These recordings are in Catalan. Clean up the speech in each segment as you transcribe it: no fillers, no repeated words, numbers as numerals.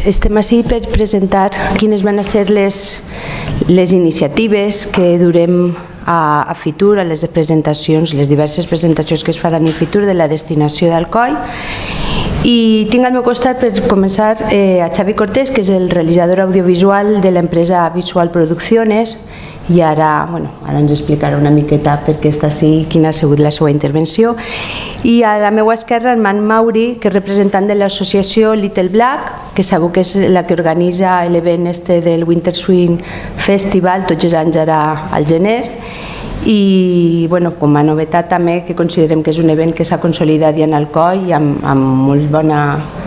Estem ací per presentar quines van ser les iniciatives que durem a Fitur, a les presentacions, les diverses presentacions que es faran a Fitur de la destinació d'Alcoi. I tinc al meu costat, per començar, a Xavi Cortés, que és el realitzador audiovisual de l'empresa Visual Producciones, i ara ens explicarà una miqueta per què està ací, quina ha sigut la seva intervenció. I a la meva esquerra, en Man Mauri, que és representant de l'associació Little Black, que sabeu que és la que organitza l'event del Winter Swing Festival, tots els anys ara al gener. I com a novetat també, que considerem que és un event que s'ha consolidat ja en Alcoi amb molt bona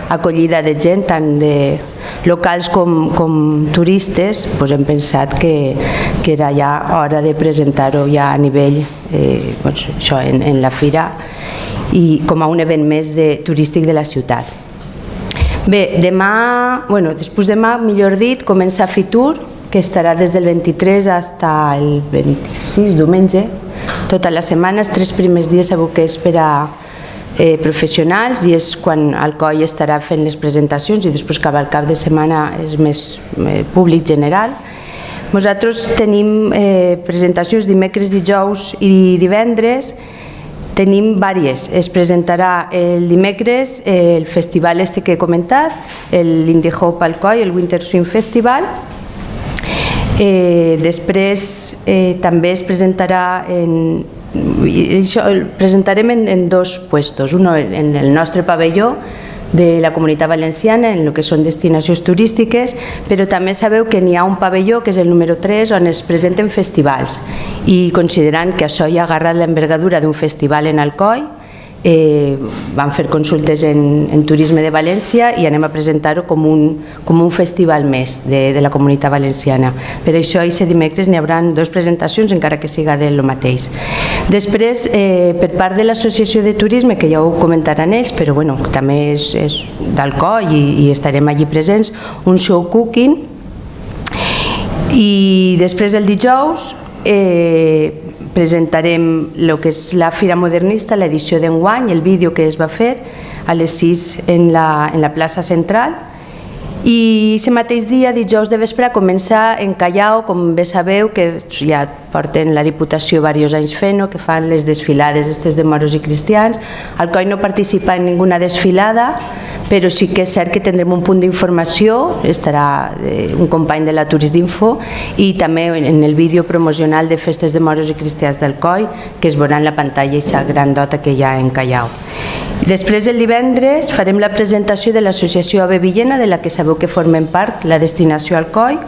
acollida de gent, tant de locals com turistes, hem pensat que era ja hora de presentar-ho ja a nivell en la fira i com a un event més turístic de la ciutat. Bé, després demà, millor dit, comença Fitur, que estarà des del 23 fins al 26, diumenge, tota la setmana. Els 3 primers dies sabeu que és per a professionals i és quan Alcoi estarà fent les presentacions i després cap al cap de setmana és més públic general. Nosaltres tenim presentacions dimecres, dijous i divendres. Tenim diverses. Es presentarà el dimecres el festival que he comentat, l'Indie Hope Alcoi, el Winter Swing Festival. Després també es presentarà presentarem en 2 puestos, un en el nostre pavelló de la Comunitat Valenciana, en el que són destinacions turístiques, però també sabeu que n'hi ha un pavelló, que és el número 3, on es presenten festivals, i considerant que això ja ha agarrat l'envergadura d'un festival en Alcoi, vam fer consultes en Turisme de València i anem a presentar-ho com un festival més de la Comunitat Valenciana. Per això, aquest dimecres n'hi haurà 2 presentacions, encara que siga del mateix. Després, per part de l'Associació de Turisme, que ja ho comentaran ells, però també és d'Alcoi i estarem allí presents, un show cooking. I després, el dijous, presentarem el que és la Fira Modernista, l'edició d'enguany, el vídeo que es va fer a les 6 en la plaça central. I aquest mateix dia, dijous de vespre, comença en Callao, com bé sabeu, que ja porten la Diputació diversos anys fent-ho, que fan les desfilades de moros i cristians. Alcoi no participa en ninguna desfilada, però sí que és cert que tindrem un punt d'informació, estarà un company de la Turistinfo, i també en el vídeo promocional de festes de moros i cristians d'Alcoi, que es veurà en la pantalla aquesta grandota que hi ha en Callao. Després, el divendres, farem la presentació de l'associació Ave Villena, de la que sabeu que formem part, la destinació Alcoi,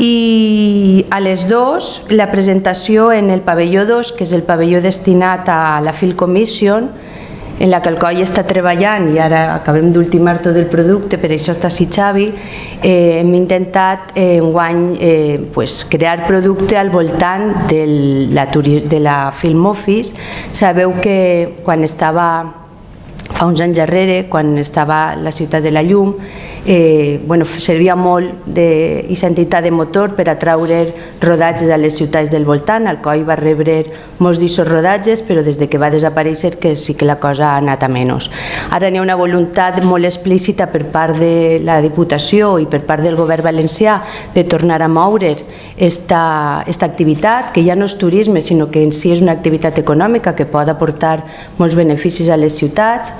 i a les 2 la presentació en el pavelló 2, que és el pavelló destinat a la Film Commission, en la que Alcoi està treballant i ara acabem d'ultimar tot el producte, per això està així Xavi. Hem intentat enguany crear producte al voltant de la Film Office. Sabeu que quan estava fa uns anys darrere, quan estava la ciutat de la llum, servia molt d'aquesta entitat de motor per atraure rodatges a les ciutats del voltant. Alcoi va rebre molts d'aquests rodatges, però des que va desaparèixer que sí que la cosa ha anat a menys. Ara hi ha una voluntat molt explícita per part de la Diputació i per part del govern valencià de tornar a moure aquesta activitat, que ja no és turisme, sinó que en si és una activitat econòmica que pot aportar molts beneficis a les ciutats.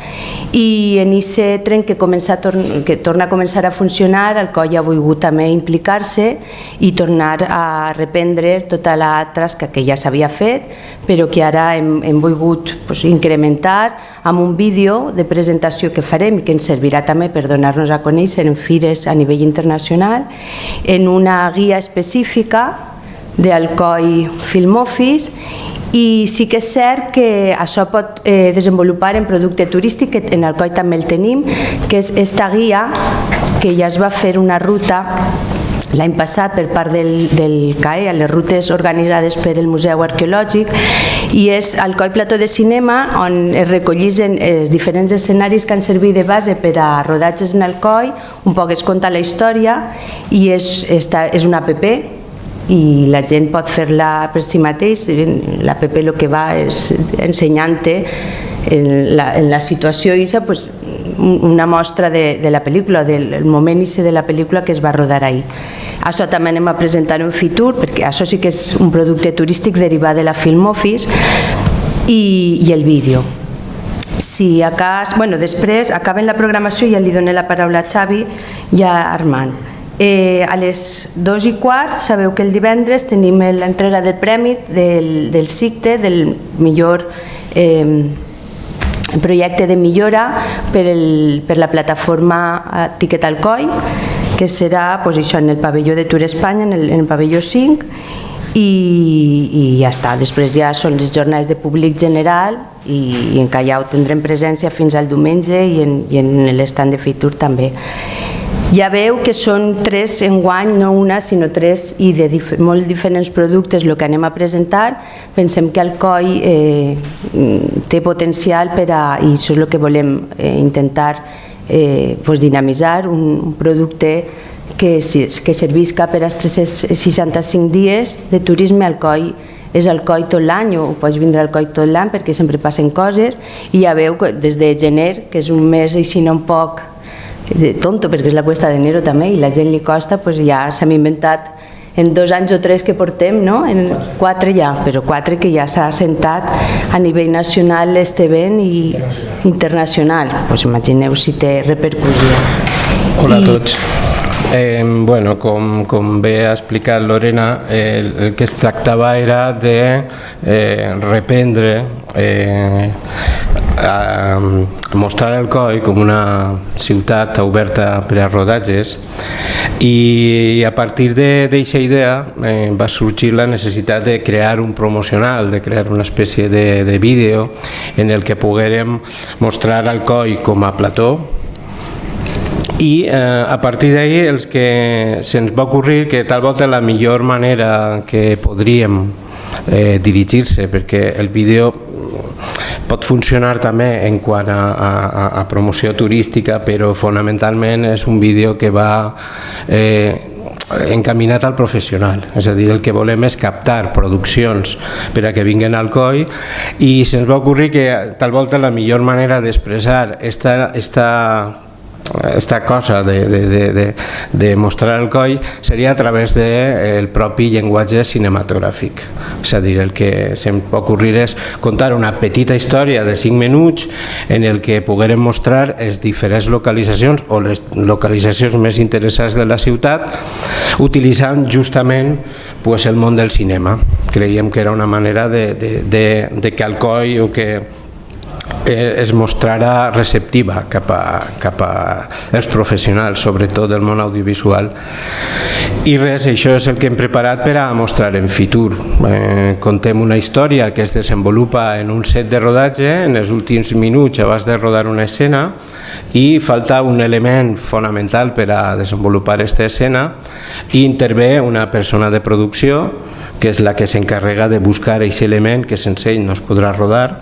I en aquest tren que torna a començar a funcionar, Alcoi ha volgut també implicar-se i tornar a reprendre tota la tasca que ja s'havia fet, però que ara hem volgut incrementar amb un vídeo de presentació que farem i que ens servirà també per donar-nos a conèixer en fires a nivell internacional, en una guia específica d'Alcoi Film Office. I sí que és cert que això pot desenvolupar en producte turístic, que en Alcoi també el tenim, que és aquesta guia, que ja es va fer una ruta l'any passat per part del CAE, a les rutes organitzades per el Museu Arqueològic, i és Alcoi Plató de Cinema, on es recollissen els diferents escenaris que han servit de base per a rodatges en Alcoi, un poc es conta la història, i és una app, i la gent pot fer-la per si mateix. L'app el que va és ensenyant-te en la situació una mostra de la pel·lícula, del moment inici de la pel·lícula que es va rodar ahir. Això també anem a presentar en Fitur, perquè això sí que és un producte turístic derivat de la Film Office, i el vídeo. Si a cas, després acaben la programació i ja li dono la paraula a Xavi i a Armand. A les 2:15 sabeu que el divendres tenim l'entrega del premi del CICTE, del millor projecte de millora per la plataforma Ticket Alcoi, que serà en el pavelló de Tour Espanya, en el pavelló 5, i ja està. Després ja són les jornades de públic general i en Callao tindrem presència fins al diumenge i en l'estand de Fitur també. Ja veu que són 3 enguany, no una, sinó 3, i de molt diferents productes el que anem a presentar. Pensem que Alcoi té potencial i això és el que volem intentar dinamitzar, un producte que servisca per als 365 dies de turisme. Alcoi és Alcoi tot l'any, o pots vindre a Alcoi tot l'any perquè sempre passen coses, i ja veu que des de gener, que és un mes així un poc tonto perquè és la cuesta d'enero també i la gent li costa, ja s'han inventat en 2 anys o 3 que portem, no? 4 ja, però 4 que ja s'ha assentat a nivell nacional este event i internacional. Imagineu si té repercussió. Hola a tots. Com bé ha explicat Lorena, el que es tractava era de reprendre, mostrar Alcoi com una ciutat oberta per a rodatges, i a partir d'aquesta idea va sorgir la necessitat de crear un promocional, de crear una espècie de vídeo en el que poguérem mostrar Alcoi com a plató. I a partir d'ahir el que se'ns va ocórrer que tal volta la millor manera que podríem dirigir-se, perquè el vídeo pot funcionar també en quant a promoció turística, però fonamentalment és un vídeo que va encaminat al professional, és a dir, el que volem és captar produccions per a que vinguin al Alcoi, i se'ns va ocórrer que tal volta la millor manera d'expressar esta cosa de mostrar Alcoi seria a través del propi llenguatge cinematogràfic. És a dir, el que se'm pot ocorrir és contar una petita història de 5 minuts en el que poguérem mostrar les diferents localitzacions o les localitzacions més interessants de la ciutat, utilitzant justament el món del cinema. Creiem que era una manera de que Alcoi o que es mostrarà receptiva cap a els professionals, sobretot del món audiovisual. I res, això és el que hem preparat per a mostrar en Fitur. Contem una història que es desenvolupa en un set de rodatge, en els últims minuts abans de rodar una escena, i falta un element fonamental per a desenvolupar aquesta escena, i intervé una persona de producció que és la que s'encarrega de buscar aquest element que sense ell no es podrà rodar.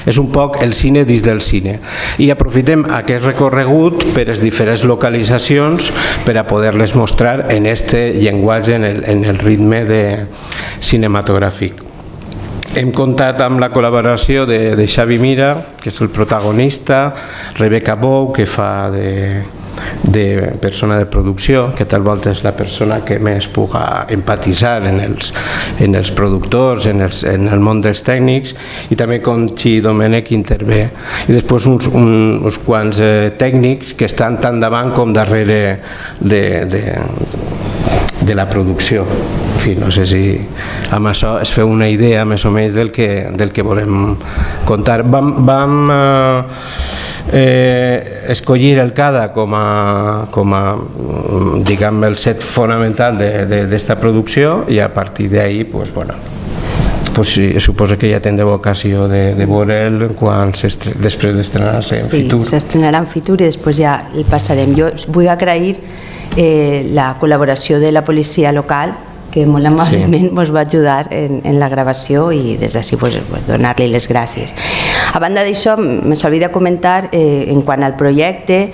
És un poc el cine dins del cine, i aprofitem aquest recorregut per les diferents localitzacions per a poder-les mostrar en aquest llenguatge, en el ritme cinematogràfic. Hem comptat amb la col·laboració de Xavi Mira, que és el protagonista, Rebeca Bou, que fa de persona de producció, que tal volta és la persona que més puga empatitzar en els productors, en el món dels tècnics, i també Conchi Domènech intervé. I després uns quants tècnics que estan tant davant com darrere de la producció. En fi, no sé si amb això es feu una idea més o menys del que volem contar. Vam escollir el CADA com a diguem, el set fonamental d'esta producció, i a partir d'ahir suposo que ja tindreu ocasió de veure'l després d'estrenar-se en Fitur. Sí, s'estrenarà en Fitur i després ja el passarem. Jo vull agrair la col·laboració de la policia local, que molt amablement ens va ajudar en la gravació i des d'ací donar-li les gràcies. A banda d'això, me s'oblida comentar, en quant al projecte,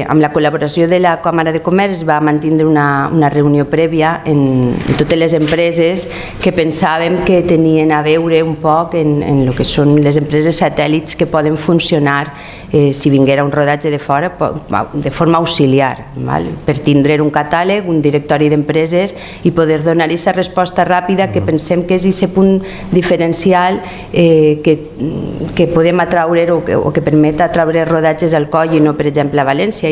amb la col·laboració de la Càmera de Comerç va mantenir una reunió prèvia en totes les empreses que pensàvem que tenien a veure un poc en el que són les empreses satèl·lits que poden funcionar si vinguera un rodatge de fora de forma auxiliar, per tindre un catàleg, un directori d'empreses i poder donar aquesta resposta ràpida que pensem que és aquest punt diferencial que podem atraure o que permet atraure rodatges al Coll i no, per exemple, a València.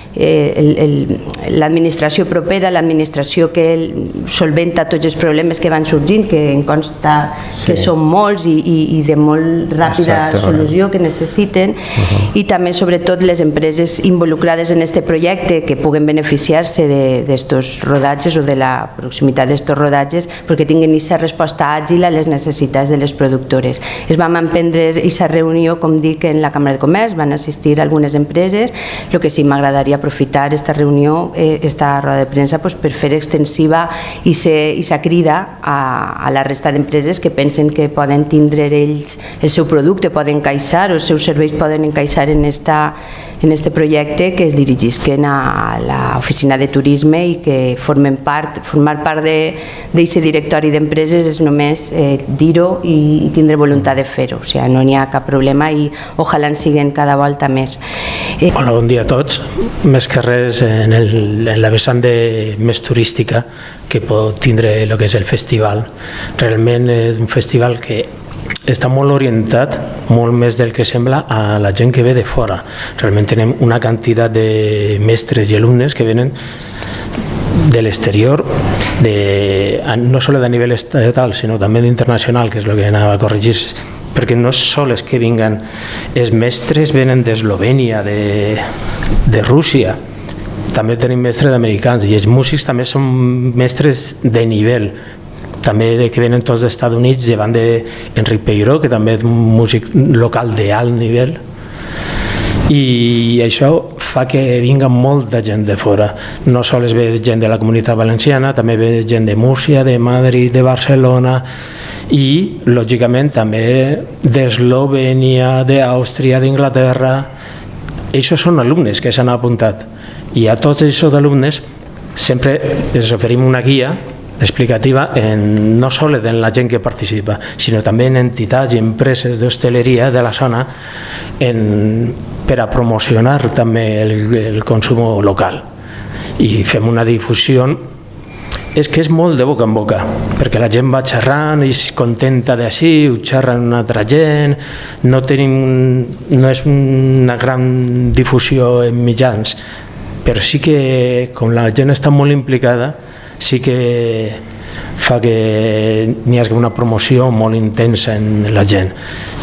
L'administració propera, l'administració que solventa tots els problemes que van sorgint, que em consta que són molts i de molt ràpida solució que necessiten, i també sobretot les empreses involucrades en aquest projecte que puguen beneficiar-se d'estos rodatges o de la proximitat d'estos rodatges perquè tinguin aquesta resposta àgil a les necessitats de les productores. Es vam emprendre aquesta reunió, com dic, en la Càmera de Comerç, van assistir algunes empreses. El que sí m'agradaria aprofitar aquesta reunió, aquesta roda de premsa, per fer extensiva aquesta crida a la resta d'empreses que pensen que poden tindre ells el seu producte, poden encaixar o els seus serveis poden encaixar en este projecte, que es dirigisquen a l'oficina de turisme i que formar part d'aquest directori d'empreses és només dir-ho i tindre voluntat de fer-ho, o sigui, no n'hi ha cap problema i ojalà en siguin cada volta més. Hola, bon dia a tots. Més que res en la vessant més turística que pot tindre el que és el festival. Realment és un festival que està molt orientat, molt més del que sembla, a la gent que ve de fora. Realment tenim una quantitat de mestres i alumnes que venen de l'exterior, no sols a nivell estatal, sinó també internacional, que és el que anava a corregir, perquè no sols que vinguen els mestres, venen d'Eslovènia, de Rússia, també tenim mestres americans, i els músics també són mestres de nivell, també que venen tots dels Estats Units, llevant d'Enric Peiró, que també és un músic local d'alt nivell, i això fa que vinga molta gent de fora. No sols ve gent de la Comunitat Valenciana, també ve gent de Múrcia, de Madrid, de Barcelona, i lògicament també d'Eslovènia, d'Àustria, d'Inglaterra. Aquests són alumnes que s'han apuntat, i a tots aquests alumnes sempre els oferim una guia explicativa no sols en la gent que participa, sinó també en entitats i empreses d'hostaleria de la zona per a promocionar també el consum local. I fem una difusió, és que és molt de boca en boca, perquè la gent va xerrant i es contenta d'ací, ho xerren una altra gent, no és una gran difusió en mitjans, però sí que com la gent està molt implicada, sí que fa que n'hi hagi una promoció molt intensa en la gent.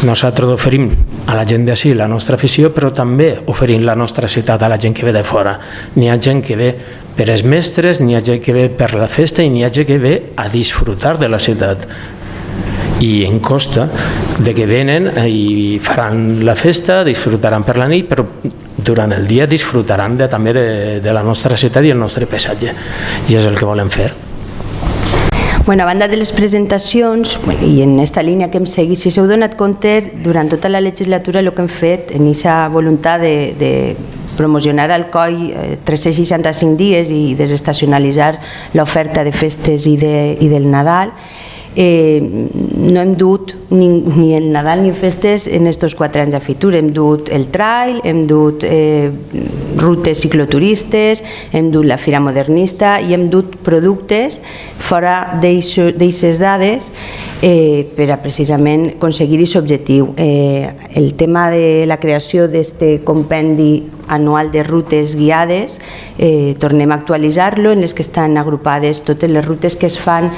Nosaltres oferim a la gent d'ací la nostra afició, però també oferim la nostra ciutat a la gent que ve de fora. N'hi ha gent que ve per els mestres, n'hi ha gent que ve per la festa i n'hi ha gent que ve a disfrutar de la ciutat. I en costa de que venen i faran la festa, disfrutaran per la nit, però durant el dia disfrutaran també de la nostra ciutat i el nostre paisatge, i és el que volem fer. A banda de les presentacions, i en aquesta línia que hem seguit, si s'heu donat compte, durant tota la legislatura el que hem fet, en aquesta voluntat de promocionar el Coll 365 dies i desestacionalitzar l'oferta de festes i del Nadal, no hem dut ni el Nadal ni festes en aquests 4 anys de Fitur. Hem dut el trail, hem dut rutes cicloturistes, hem dut la Fira Modernista i hem dut productes fora d'aquestes dades per a precisament aconseguir aquest objectiu. El tema de la creació d'aquest compendi anual de rutes guiades, tornem a actualitzar-lo, en les que estan agrupades totes les rutes que es fan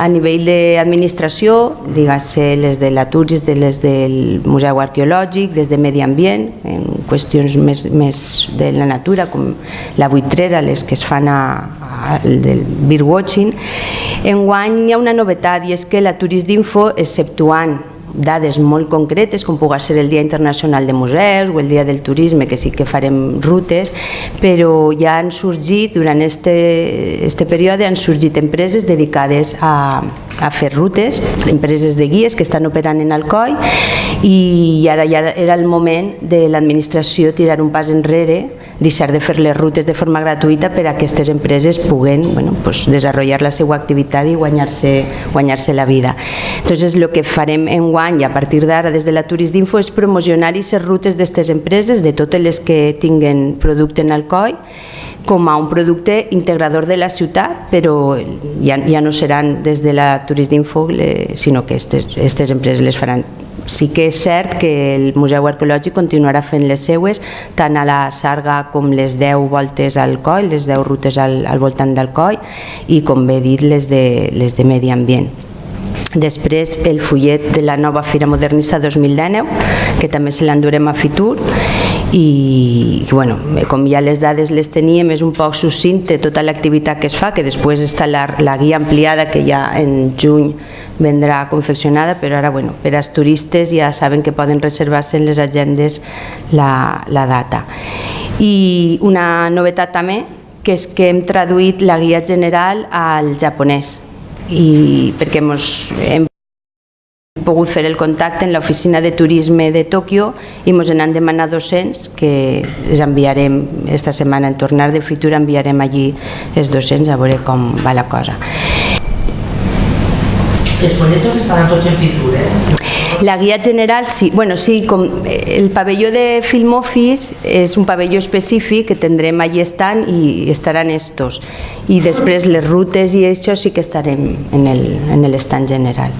a nivell d'administració, digues-se les de la TURS, les del Museu Arqueològic, des de Medi Ambient, en qüestions més de la natura, com la Buitrera, les que es fan del birdwatching. Enguany hi ha una novetat, i és que la Turisdinfo, exceptuant dades molt concretes, com pugui ser el Dia Internacional de Museus o el Dia del Turisme, que sí que farem rutes, però ja han sorgit, durant este període, han sorgit empreses dedicades a fer rutes, empreses de guies que estan operant en Alcoi, i ara ja era el moment de l'administració tirar un pas enrere, deixar de fer les rutes de forma gratuïta per a que aquestes empreses puguen desenvolupar la seva activitat i guanyar-se la vida. Entonces, el que farem enguany, a partir d'ara, des de la Turisdinfo, és promocionar aquestes rutes d'aquestes empreses, de totes les que tinguen producte en Alcoi, com a un producte integrador de la ciutat, però ja no seran des de la Turisdinfo, sinó que aquestes empreses les faran. Sí que és cert que el Museu Arqueològic continuarà fent les seues, tant a la Sarga com les 10 voltes al coll, les 10 rutes al voltant del coll, i com bé he dit, les de medi ambient. Després, el fullet de la nova Fira Modernista 2019, que també se l'endurem a Fitur, i com ja les dades les teníem, és un poc succinte tota l'activitat que es fa, que després està la guia ampliada que ja en juny vendrà confeccionada, però ara per als turistes ja saben que poden reservar-se en les agendes la data. I una novetat també, que és que hem traduït la guia general al japonès, perquè hem pogut fer el contacte en l'oficina de turisme de Tòquio i ens n'han demanat 200, que els enviarem esta setmana. En tornar de Fitur enviarem allí els 200 a veure com va la cosa. Els folletos estaran tots en Fitur, La guia general, sí. Com el pavelló de Film Office és un pavelló específic que tindrem allí estant i estaran estos. I després les rutes i això sí que estarem en l'estant general.